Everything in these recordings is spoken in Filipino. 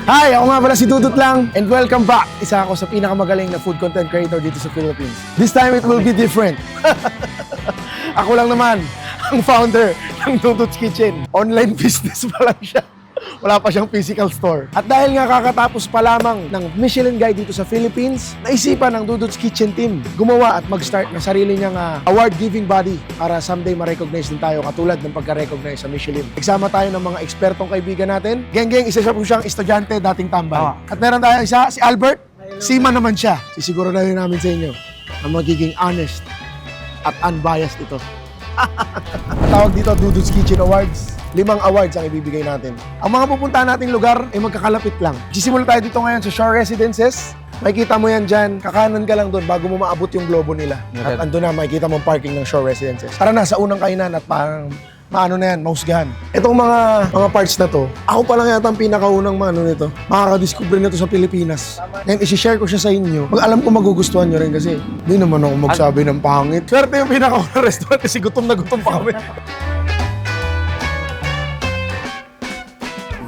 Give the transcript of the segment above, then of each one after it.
Hi! Ako nga pala si Dudut lang and welcome back! Isa ako sa pinakamagaling na food content creator dito sa Philippines. This time it will be different. Ako lang naman ang founder ng Dudut's Kitchen. Online business pa lang siya. Wala pa siyang physical store. At dahil nga kakatapos pa lamang ng Michelin Guide dito sa Philippines, naisipan ng Dudut's Kitchen team gumawa at mag-start na sarili niyang award-giving body para someday ma-recognize din tayo katulad ng pagka-recognize sa Michelin. Nagsama tayo ng mga ekspertong kaibigan natin. Geng-geng, isa siya po siyang estudyante, dating tambay. At meron tayo isa, si Albert. Seaman naman siya. Sisiguraduhin namin sa inyo na magiging honest at unbiased ito. Tawag dito Dudut's Kitchen Awards. 5 awards ang ibibigay natin. Ang mga pupuntahan nating lugar ay magkakalapit lang. Sisimula tayo dito ngayon sa Shore Residences. Makikita mo yan dyan, kakanan ka lang doon bago mo maabot yung globo nila. At andun na, makikita mo ang parking ng Shore Residences. Tara na, sa unang kainan at parang maano na yan, mausgahan. Itong mga parts na to, ako pa lang yata ang pinakaunang nito. Makakadiscover nito sa Pilipinas. Ngayon, isi-share ko siya sa inyo. Pag alam ko magugustuhan nyo rin kasi hindi naman ako magsabi ng pangit. Swerte yung pinakaunang restaurant kasi gutom na gutom pa kami.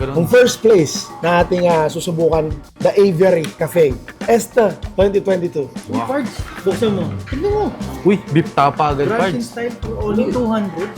Ang first place na ating susubukan, The Aviary Cafe. Esta 2022. Wow. Pards, buksan mo. Tignan mo. Uy, beef tapa agad, Russian Pards. style for only 200.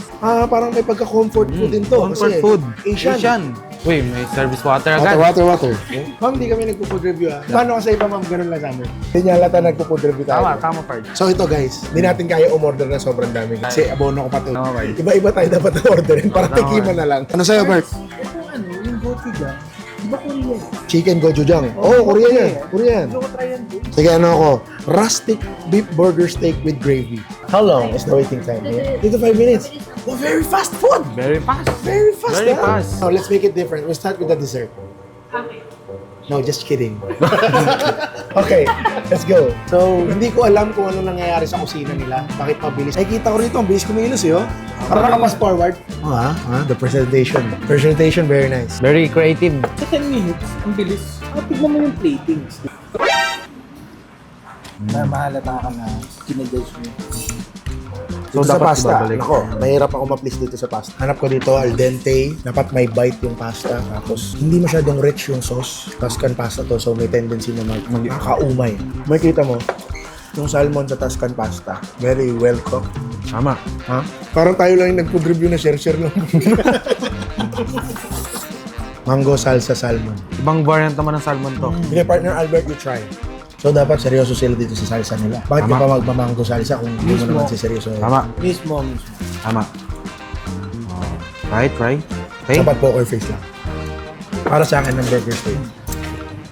Parang may pagka-comfort food din to. Comfort kasi food. Asian. Uy, may service water agad. Water. Ma'am, hindi kami nagpo-food review Paano ka sa iba, ma'am? Ganun lang sa amin. Hindi niya halata nagpo-food review tayo. Tama, Pards. So ito guys, hindi natin kaya umorder na sobrang dami. Kasi abono ko pa ito. Tama, Pards. Iba-iba tayo dapat na-orderin para Tama, tikiman na lang. Ano sa'yo, Bert? Ito yung gochujang. Di ba Korean? Chicken gochujang. Oh, Korean yan. Korean. Gusto ko try yan, bro. Sige, ano ako? Rustic beef burger steak with gravy. How long is the waiting time here? 3 to 5 minutes. Oh, very fast food! Very fast. Very fast. Very fast. Now, let's make it different. We'll start with the dessert. No, just kidding. Okay, let's go. So, hindi ko alam kung ano nangyayari sa kusina nila. Bakit mabilis? Ay, kita ko rito, ang bilis kumilos, yo. Parang nakapas forward. The presentation. Presentation, very nice. Very creative. Sa 10 minutes, ang bilis. Tignan mo yung platings. Mahalata ka na kinadjudge mo. Dito sa dapat pasta, ibabalik. nako, mahirap ako ma-please dito sa pasta. Hanap ko dito al dente, dapat may bite yung pasta. Tapos, hindi masyadong rich yung sauce. Tuscan pasta to, so may tendency na magkakaumay. Makikita mo, yung salmon sa Tuscan pasta, very well cooked. Tama. Ha? Parang tayo lang yung nag-food review na share-share lang. Mango salsa salmon. Ibang variant naman ng salmon to. Sige, partner Albert, you try. So, dapat seryoso sila dito sa salsa nila. Bakit ka Tama. pa magmamango salsa kung hindi mo Mismo. naman si seryoso? Tama. Mismo. Tama. Try. Okay. Dapat poker face lang. Para sa akin ng burger steak,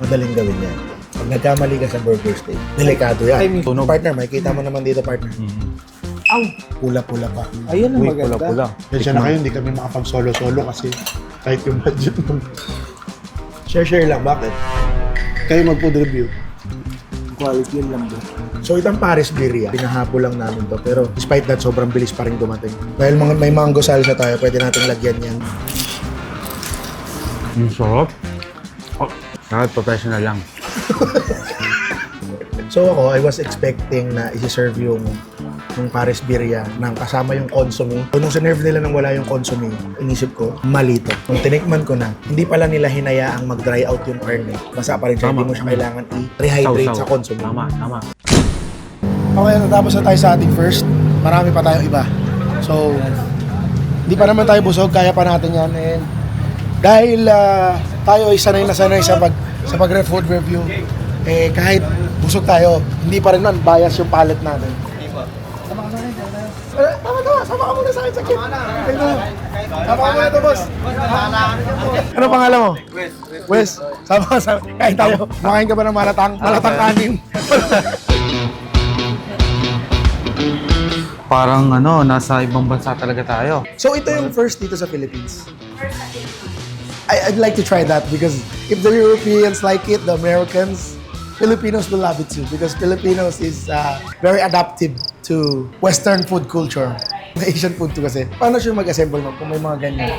madaling gawin yan. Pag nagkamali ka sa burger steak, delikado yan. I mean, tunog. Partner, makikita mo naman dito, partner. Aw! Pula-pula pa. Ayun ang Uy, maganda. pula-pula. Kaya na kayo, hindi kami makapag-solo-solo kasi kahit yung budget mo. Share lang, bakit? Kayo mag-food review. Quality yun lang, bro. So itong Paris Birria, pinahapo lang namin to. Pero despite that, sobrang bilis pa rin dumating. Dahil may mango salsa tayo, pwede nating lagyan yan. Ang sarap. Oh, kahit professional lang. So ako, I was expecting na isi-serve yung Paris Birria nang kasama yung consomme. So nung sinerve nila nang wala yung consomme, inisip ko, mali to. Nung tinikman ko na, hindi pala nila hinayaang mag-dry out yung karne. Basa pa rin siya, Tama. hindi mo siya kailangan i-rehydrate Sausaw. sa consomme. Tama. Okay, natapos na tayo sa ating first. Marami pa tayong iba. So, hindi pa naman tayo busog, kaya pa natin yan. And dahil tayo ay sanay na sanay sa pag-food review, kahit busog tayo, hindi pa rin man bias yung palate natin. Tama. Sama ka muna sa akin sa kit. Sama ka muna ito, boss. Ano pangalan mo? Wes. Sama ka sa kain tayo. Makain ka ba ng malatang? Malatang kanin. Parang nasa ibang bansa talaga tayo. So ito yung first dito sa Philippines. I'd like to try that because if the Europeans like it, the Americans, Filipinos will love it too because Filipinos is very adaptive to Western food culture. Asian food too kasi. Paano siya mag-assemble mo kung may mga ganyan?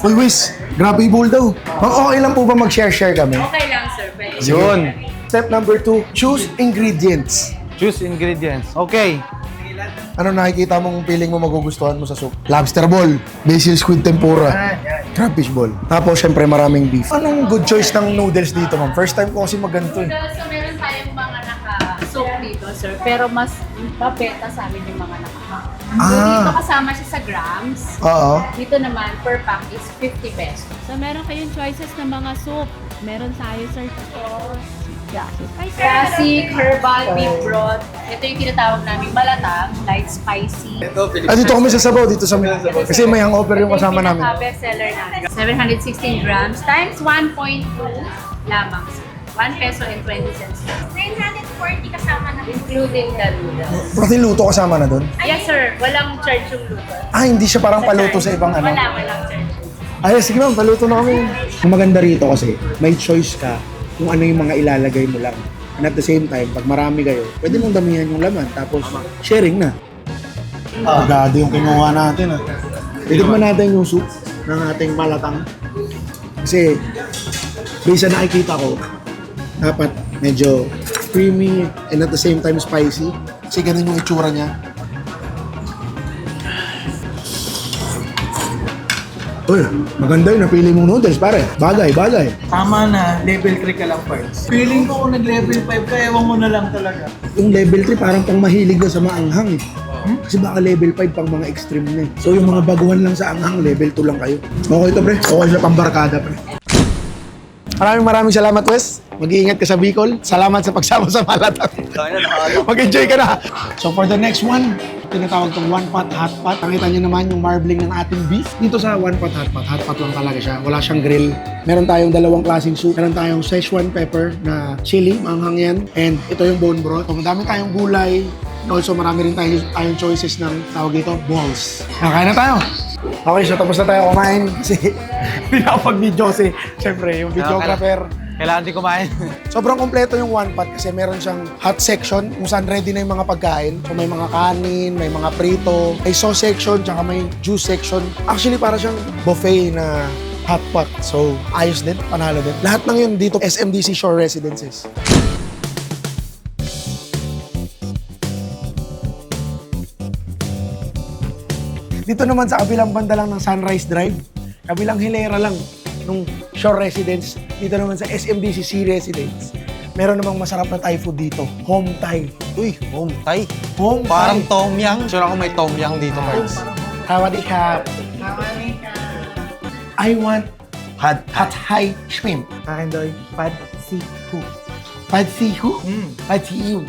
Uy, Wiz, grabe yung bowl daw. Ma'am, okay lang po ba mag-share-share kami? Okay lang, sir. Pwede. Yun. Step number 2, choose ingredients. Choose ingredients. Okay. Ano nakikita mong feeling mo magugustuhan mo sa soup? Lobster ball, basil squid tempura, crabfish ball. Tapos syempre maraming beef. Anong good choice ng noodles dito, ma'am? First time ko kasi magganito eh. So, meron tayong mga naka-soak dito, sir. Pero mas mabenta sa amin yung mga naka-pack. So, dito kasama siya sa grams. Oo. Dito naman, per pack is 50 pesos. So, meron kayong choices ng mga soup. Meron tayo, sir. Classic, herbal, beef broth. Ito yung tinatawag namin malatang, light spicy. Ah, dito kami sa sabaw, dito sa kasi may hangover yung kasama namin. Ito yung pinaka-bestseller namin. 716 grams times 1.2 lamang. 1 peso and 20 cents. 940 kasama na. Including the noodles. Pati luto kasama na doon. Yes, sir. Walang charge yung luto. Ah, hindi siya parang paluto sa ibang ano. Walang charge. Ay, sige ma'am, paluto na kami. Ang maganda rito kasi, may choice ka kung ano yung mga ilalagay mo lang. And at the same time, pag marami kayo, pwede mong damihan yung laman. Tapos, sharing na. Agado yung kinuha natin ah. Titigman natin yung soup ng ating malatang. Kasi, based sa nakikita ko, dapat medyo creamy and at the same time spicy. Kasi ganun yung itsura niya. Uy, maganda yung napili mong noodles, pare. Bagay, bagay. Tama na, level 3 ka lang, parts. Feeling ko kung nag-level 5 ka, ewan mo na lang talaga. Yung level 3 parang pang mahilig na sa maanghang eh. Kasi baka level 5 pang mga extreme na eh. So yung mga baguhan lang sa anghang, level 2 lang kayo. Okay to pre, okay siya pang barkada pre. Maraming salamat Wes. Mag-iingat ka sa Bicol. Salamat sa pagsama sa Malatang. Mag-enjoy ka na. So for the next one, tinatawag tong one pot hot pot. Nakita niyo naman yung marbling ng ating beef. Dito sa one pot hot pot, hot pot lang talaga siya. Wala siyang grill. Meron tayong dalawang klaseng soup. Meron tayong Szechuan pepper na chili, manghang yan. And ito yung bone broth. So madami tayong gulay. And also marami rin tayong choices ng tawag dito, balls. Kakain na tayo. Okay, so tapos na tayo kumain kasi hindi ako pag-video kasi syempre yung videographer. Kailangan din kumain. Sobrang kompleto yung one pot kasi meron siyang hot section kung saan ready na yung mga pagkain. So may mga kanin, may mga prito, may sauce section, tsaka may juice section. Actually para siyang buffet na hot pot. So ayos din, panalo din. Lahat ng yun dito SMDC Shore Residences. Dito naman sa kabilang banda lang ng Sunrise Drive, kabilang hilera lang nung Shore Residence, dito naman sa SMDC Sea Residence. Meron namang masarap na Thai food dito, Home Thai. Uy, home Thai. Home Parang Thai. tom yang. Sure ako may tom yang dito, Marks. Sawadee ka. I want Had. hot Thai shrimp. Akin daw yung pad siku. Pad sihu? Pad sihu.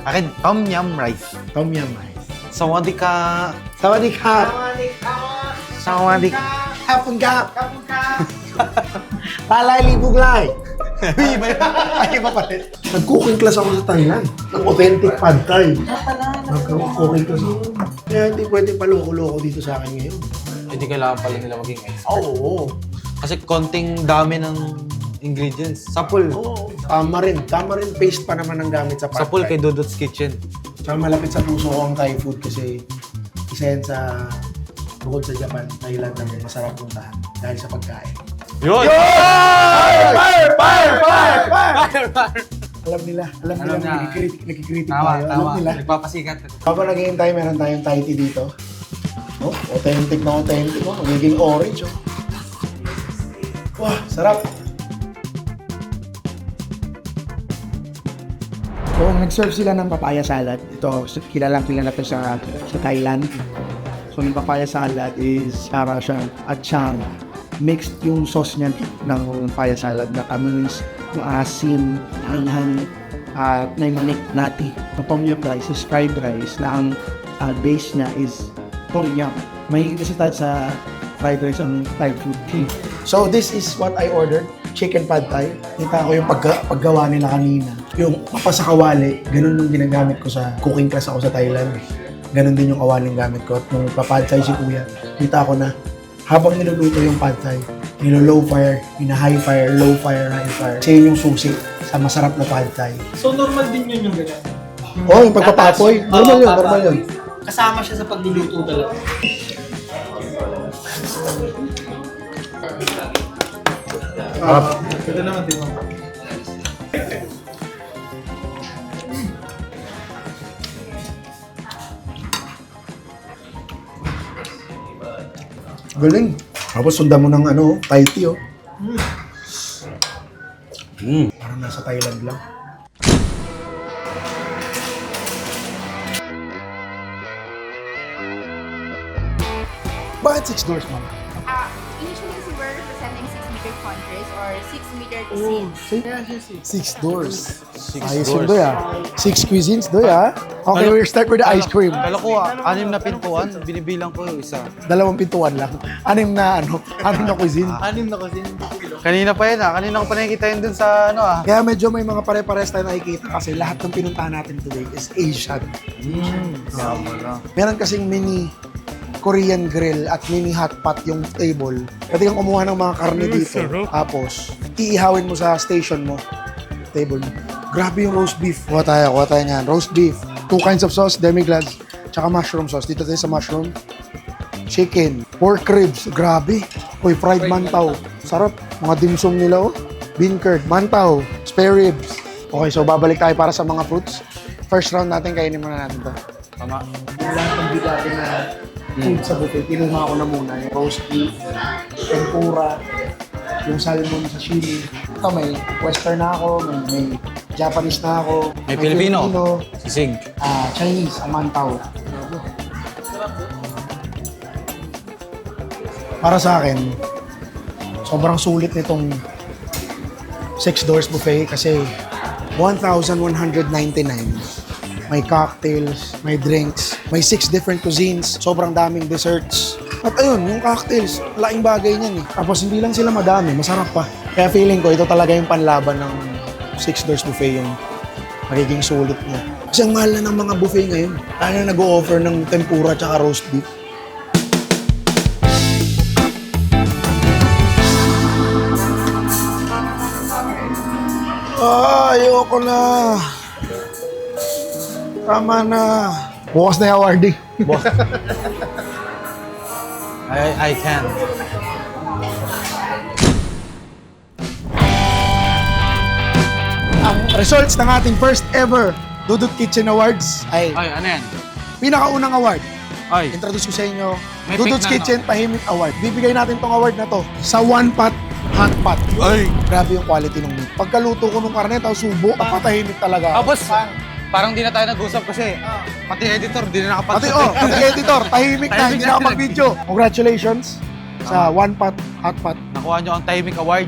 Akin, tom yum rice. Tom yum rice. Sawadee ka. Sawadee ka. Sawadee ka. Hapon ka. Palay libuglay. Uy, iba yun. Ay, iba pa rin. Nag-cooking class ako sa Thailand. Ng authentic pad thai. Nag-cooking class ako. Kaya hindi pwede paloko-loko dito sa akin ngayon. Hindi kailangan pala nila maging expert. Oo. Kasi konting dami ng ingredients. Sapul. Oo. Tama rin. Tama rin paste pa naman ang gamit sa pad Sapul thai. kay Dudut's Kitchen. Tsaka malapit sa puso ko ang Thai food kasi isa yan sa bukod sa Japan, Thailand na masarap puntahan dahil sa pagkain. Yun! Fire! Alam nila nakikritik tayo. Alam nila. Nagpapasikat. Habang naghihintay, meron tayong Thai tea dito. Oh, authentic na authentic. Oh, magiging orange. Oh. Wah, sarap. So, nag-serve sila ng papaya salad. Ito, kilala to sa Thailand. So, yung papaya salad is para siyang achang. Mixed yung sauce niya ng papaya salad na tamins, yung asin, hanghang, at may manik nati. Ang tom yum rice is fried rice na ang base niya is tom yum. May kasi tayo sa fried rice ang Thai food. So, this is what I ordered. Chicken pad thai. Kita ko yung paggawa nila kanina. Yung mapa sa kawali, ganun yung ginagamit ko sa cooking class ako sa Thailand. Ganun din yung kawaling gamit ko. At nung papad thai si kuya, kita ko na habang niluluto yung pad thai, nilo-low fire, high fire, low fire, high fire. Kasi yun yung susi sa masarap na pad thai. So normal din yun yung ganyan? Oh, yung pagpapapoy. Normal yun, normal yun. Kasama siya sa pagluluto talaga. Ito naman din mo. Galing. Tapos sundan mo ng ano, Thai tea, oh. Parang nasa Thailand lang. Bakit 6 doors, ma'am? Initially, kasi we're representing 6-meter countries or 6-meter cuisines. 6 doors. Ayos yun, Doy, ah. 6 cuisines, Doy, ah. Okay, we'll start with the ice cream. Kala ko, 6 na pintuan, binibilang ko yung isa. 2 pintuan lang. 6 na, ano, 6 na cuisine. Anim na kasi. Kanina pa yan kanina ko pa nakikita yun dun sa Kaya medyo may mga pare-pares tayo nakikita kasi lahat ng pinuntahan natin today is Asian. Meron kasing mini Korean grill at mini hot pot yung table. Pwede kang kumuha ng mga karne dito. Tapos, iihawin mo sa station mo. Table mo. Grabe yung roast beef. Kuha tayo niyan. Roast beef. 2 kinds of sauce, demi-glace, tsaka mushroom sauce. Dito tayo sa mushroom. Chicken. Pork ribs. Grabe. Uy, fried mantaw. Sarap. Mga dimsum nila, oh. Bean curd. Mantaw. Spare ribs. Okay, so babalik tayo para sa mga fruits. First round natin, kainin muna natin to. Tama. Lahat ng bigati na food sa buffet, kinuha ko na muna. Yung roast beef, tempura, yung salmon sashimi. Ito may western na ako, may Japanese na ako. May Filipino. Sisig. Chinese, amantaw. Para sa akin, sobrang sulit nitong 6 doors buffet kasi 1,199. May cocktails, may drinks, may 6 different cuisines, sobrang daming desserts. At ayun, yung cocktails, laking bagay niyan eh. Tapos hindi lang sila madami, masarap pa. Kaya feeling ko, ito talaga yung panlaban ng 6 doors buffet, yung magiging sulit niya. Kasi ang mahal na ng mga buffet ngayon. Lalo na nag-o-offer ng tempura at roast beef. Ayoko na. Tama na. Bukas na yung awarding. I can. Ang results ng ating first ever Dudut Kitchen Awards ay Ay, ano yan? pinakaunang award. Ay, Introduce ko sa inyo, May Dudut's pick na, Kitchen Tahimik Award. Bibigay natin tong award na to sa One Pot Hot Pot. Ay! Grabe yung quality ng meat. Pagkaluto ko ng karne, tapos subo, napatahimik talaga. Tapos, parang di na tayo nag-usap kasi pati editor, di na Pati, nakapag-shoot. pati editor, tahimik na, hindi na ako mag-video. Congratulations sa One Pot Hot Pot. Nakuha nyo ang Timing Award.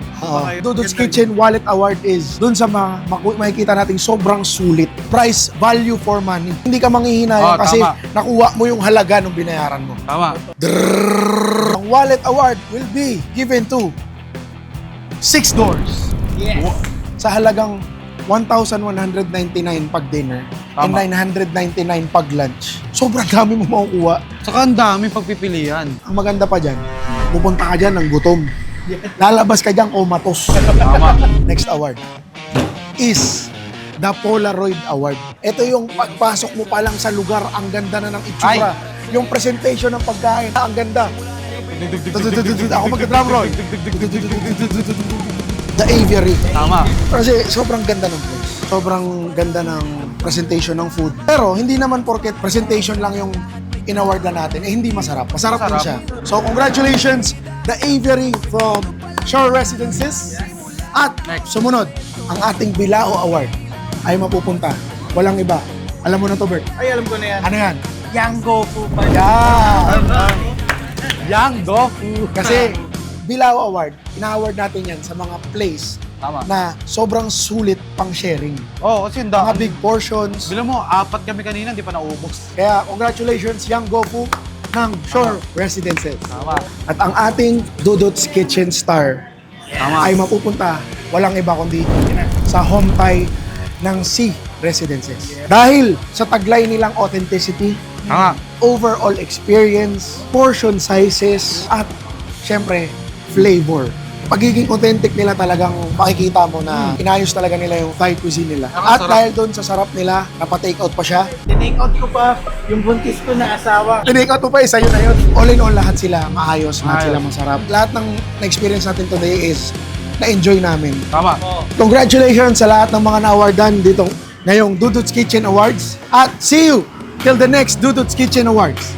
Dudut's Kitchen Wallet Award is dun sa makikita nating sobrang sulit. Price, value for money. Hindi ka manghihinayang kasi tama. nakuha mo yung halaga ng binayaran mo. Tama. Ang Wallet Award will be given to 6 doors. Yes. Sa halagang 1,199 pag dinner and Tama. 999 pag lunch. Sobrang dami mo makukuha. Saka ang dami pagpipilian. Ang maganda pa dyan, pupunta ka dyan ng gutom. Lalabas ka dyan comatose. Tama. Next award is the Polaroid Award. Ito yung pagpasok mo pa lang sa lugar, ang ganda na ng itsura. Yung presentation ng pagkain, ang ganda. Ako mag-drum roll. The Aviary. Tama. Kasi sobrang ganda ng place. Sobrang ganda ng presentation ng food. Pero hindi naman porket presentation lang yung in-award na natin, hindi masarap. Masarap din siya. So congratulations, The Aviary from Shore Residences. At sumunod, ang ating Bilao Award ay mapupunta. Walang iba. Alam mo na to, Bert. Ay, alam ko na yan. Ano yan? Yang Goku pa. Yan! Yang Goku. Kasi Bilao Award, ina-award natin yan sa mga place Tama. na sobrang sulit pang sharing. Oo, kasi ang Mga dami. big portions. Bilang mo, 4 kami kanina, di pa naubos. Kaya congratulations, Yang Goku ng Shore Residences. Tama. At ang ating Dudut's Kitchen Star Tama. ay mapupunta walang iba kundi sa home tie ng C Residences. Dahil sa taglay nilang authenticity, Tama. overall experience, portion sizes, at syempre, flavor. Pagiging authentic nila talagang makikita mo na inayos talaga nila yung Thai cuisine nila. Ang At sarap. dahil doon sa sarap nila, napa-take out pa siya. Tinake out ko pa yung buntis ko na asawa. Tinake out mo pa, isa yun na yun. All in all, lahat sila maayos, lahat Maayos. sila masarap. Lahat ng na-experience natin today is na-enjoy namin. Tama. Congratulations sa lahat ng mga na-awardan dito ngayong Dudut's Kitchen Awards. At see you till the next Dudut's Kitchen Awards.